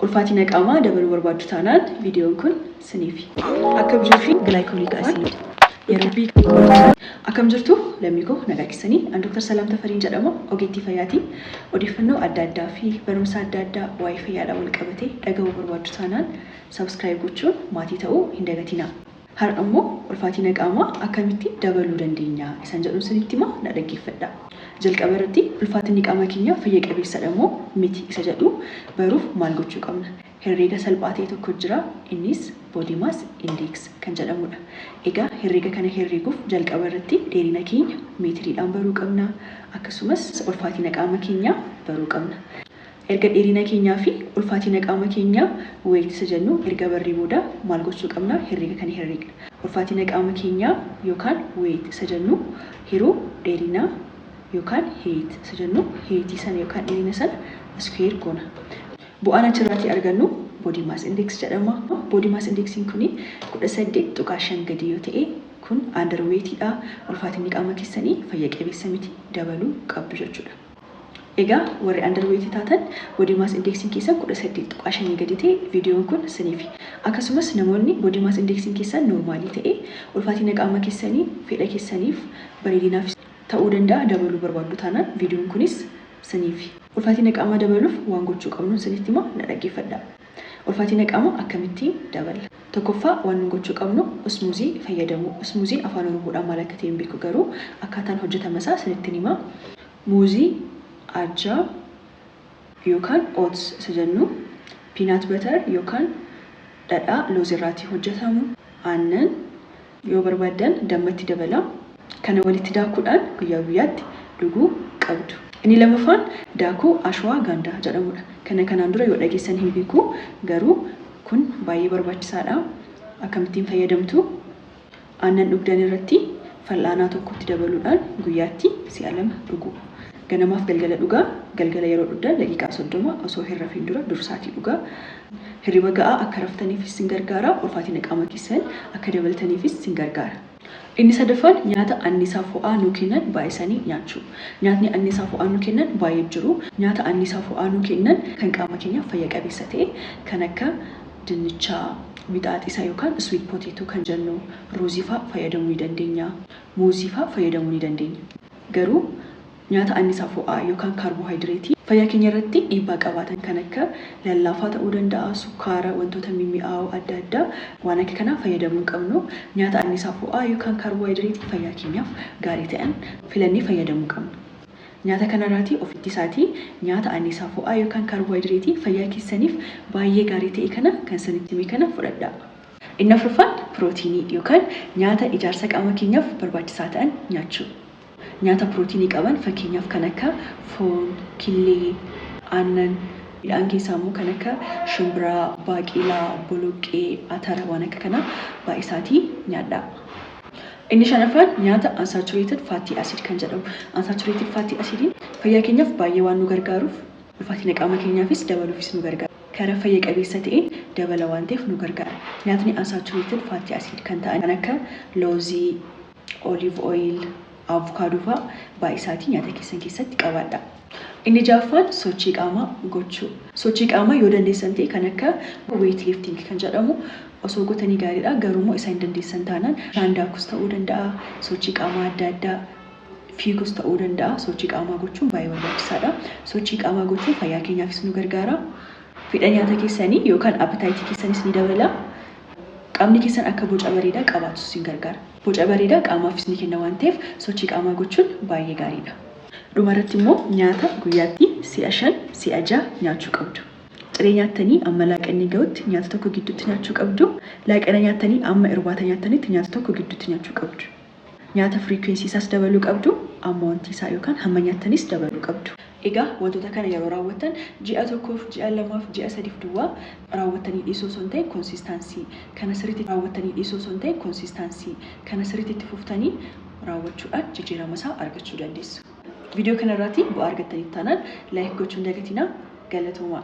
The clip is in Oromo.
ulfaatina qaamaa dabaluu barbaaddu taanaan viidiyoon kun siniifi. Akka jirtu glycolic acid yeroo akkam jirtu lammii koo nagaa keessanii an Dr. Salaam Tafariin jedhama ogeettii fayyaati. Odeeffannoo adda addaa fi barumsa adda addaa waa'ee fayyaadhaan wal qabatee dhaga'uu barbaaddu taanaan subscribe gochuun maatii ta'uu hin dagatinaa. Har'a immoo ulfaatina qaamaa akkamitti dabaluu dandeenya isaan jedhuun sinitti himaa na dhaggeeffadhaa. Jalqaba irratti ulfaatinni qaama keenya fayya qabeessadha moo miti isa jedhu baruuf maal gochuu qabna? Herreega salphaa ta'e tokko jira, innis body mass index kan jedhamudha. Egaa herreega kana herreeguuf jalqaba irratti dheerina keenya meetiriidhaan baruu qabna, akkasumas ulfaatina qaama keenyaa baruu qabna. Erga dheerina keenyaa fi ulfaatina qaama keenyaa weight isa jennu erga barree booda maal gochuu qabna? Herreega kana herreegna. Ulfaatina qaama keenyaa yookaan weight isa jennu hiruu dheerinaa yookaan height isa jennu heightii sana yookaan dheerina sana square goona. Bu'aan achirratti argannu body mass index jedhama. Body mass indexiin kuni 18.5 gadi yoo ta'e kun underweightidha. Ulfaatinni qaama keessanii fayya qabeessa miti dabaluu qabdu jechuudha. Egaa warri underweight taatan body mass indexiin keessan 18.5 gadi ta'e viidiyoon kun siniifi. Akkasumas namoonni body mass indexiin keessan normaalii ta'e ulfaatina qaama keessanii fedha keessaniif bareedinaaf ta'uu danda'a dabaluu barbaaddu taanaan viidiyoon kunis siniifi. Ulfaatina qaamaa dabaluuf waan gochuu qabnu sinitti himaa na dhaggeeffadhaa. Ulfaatina qaamaa akkamittiin daballa? Tokkoffaa waan gochuu qabnu osmoozii fayyadamuu. Osmooziin afaan Oromoodhaan maal akka ta'e hin beeku garuu akkaataan hojjetama isaa sinitti himaa. Muuzii, ajjaa yookaan oats isa jennu, peanut butter yookaan dhadhaa loozirraatii hojjetamu, aannan yoo barbaaddan dammatti dabala. Kana walitti daakuudhaan guyyaa guyyaatti dhuguu qabdu. Inni lammaffaan daakuu ashwaa gaandaa jedhamudha. Kanaan dura yoo dhageessan hin beeku garuu kun baay'ee barbaachisaadha. Akkamittiin fayyadamtu? Aannan dhugdan irratti fal'aanaa tokkotti dabaluudhaan guyyaatti si'a 2 dhuguu. Ganamaaf galgala dhugaa. Galgala yeroo dhugdan daqiiqaa 30 osoo hin rafiin dura dursaatii dhugaa. Hirriba ga'aa akka raftaniifis sin gargaara. Ulfaatina qaama keessan akka dabaltaniifis sin gargaara. Inni sadaffaan nyaata anniisaa fo'aa nuu kennan baay'isanii nyaachuu. Nyaatni anniisaa fo'aa nuu kennan baay'ee jiru. Nyaata anniisaa fo'aa nuu kennan kan qaama keenyaaf fayya qabeessa ta'e kan akka dinnichaa, mixaaxisa yookaan sweet potato kan jennu, ruuzii fa'aa fayyadamuu ni dandeenya, muuzii fa'aa fayyadamuu ni dandeenya. Garuu nyaata anniisaa fo'aa yookaan kaarboohayidireetii fayyaa keenya irratti dhiibbaa qabaatan kan akka lallaafaa ta'uu danda'a, sukkaara, wantoota mimmi'aawoo adda addaa waan akka kanaa fayyadamuu hin qabnu. Nyaata anniisaa fo'aa yookaan kaarboohayidireetii fayyaa keenyaaf gaarii ta'an filannee fayyadamuu qabna. Nyaata kanarraatii ofitti isaatii nyaata anniisaa fo'aa yookaan kaarboohayidireetii fayyaa keessaniif baay'ee gaarii ta'e kana kan sanitti hime kana fudhadhaa. Inni afuraffaan pirootiinii yookaan nyaata ijaarsa qaama keenyaaf barbaachisaa ta'an nyaachuu. Nyaata pirootiinii qaban fakkeenyaaf kan akka foon, killee, aannan, midhaan keessaa immoo kan akka shumbiraa, baaqelaa, boloqqee, atara waan akka kanaa baay'isaatii nyaadhaa. Inni shanaffaan nyaata unsaturated fatty acid kan jedhamu. Unsaturated fatty acidiin fayyaa keenyaaf baay'ee waan nu gargaaruuf ulfaatina qaama keenyaafis dabaluufis nu gargaara. Karaa fayya qabeessa ta'een dabala waan ta'eef nu gargaara. Nyaatni unsaturated fatty acid kan ta'an kan akka loozii, olive oil, avocado fa'aa baay'isaatii nyaata keessan keessatti qabaadha. Inni ja'affaan sochii qaamaa gochuu. Sochii qaamaa yoo dandeessan ta'e kan akka weight lifting kan jedhamu osoo gootanii gaariidha. Garuu immoo isa hin dandeessan taanaan daakus ta'uu danda'a, sochii qaamaa adda addaa fiigus ta'uu danda'a. Sochii qaamaa gochuun baay'ee barbaachisaadha. Sochii qaamaa gochuun fayyaa keenyaafis nu gargaara. Fedha nyaata keessanii yookaan appetaayitii keessanis ni dabala. Qaamni keessan akka boca bareedaa qabaatus sin gargaara. Boca bareedaa qaamaafis ni kenna waan ta'eef sochii qaamaa gochuun baay'ee gaariidha. Dhumarratti immoo nyaata guyyaatti si'a 5, si'a 6 nyaachuu qabdu. Ciree nyaattanii amma laaqanni ga'utti nyaata tokko gidduutti nyaachuu qabdu. Laaqana nyaattanii amma irbaata nyaattanitti nyaata tokko gidduutti nyaachuu qabdu. Nyaata firiikweensii isaas dabaluu qabdu. Amma wanti isaa yookaan hamma nyaattanis dabaluu qabdu. Egaa wantoota kana yeroo raawwattan ji'a 1, ji'a 2, ji'a 3 duwwaa raawwattanii dhiisuu osoo hin ta'in konsiistaansii kana sirriitti raawwattanii dhiisuu osoo hin ta'in konsiistaansii kana sirriitti itti fuftanii raawwachuudhaan jijjiirama isaa argachuu dandeessu. Viidiyoo kanarraatii bu'aa argattaniif taanaan laayik gochuun dagatinaa. Galatoomaa.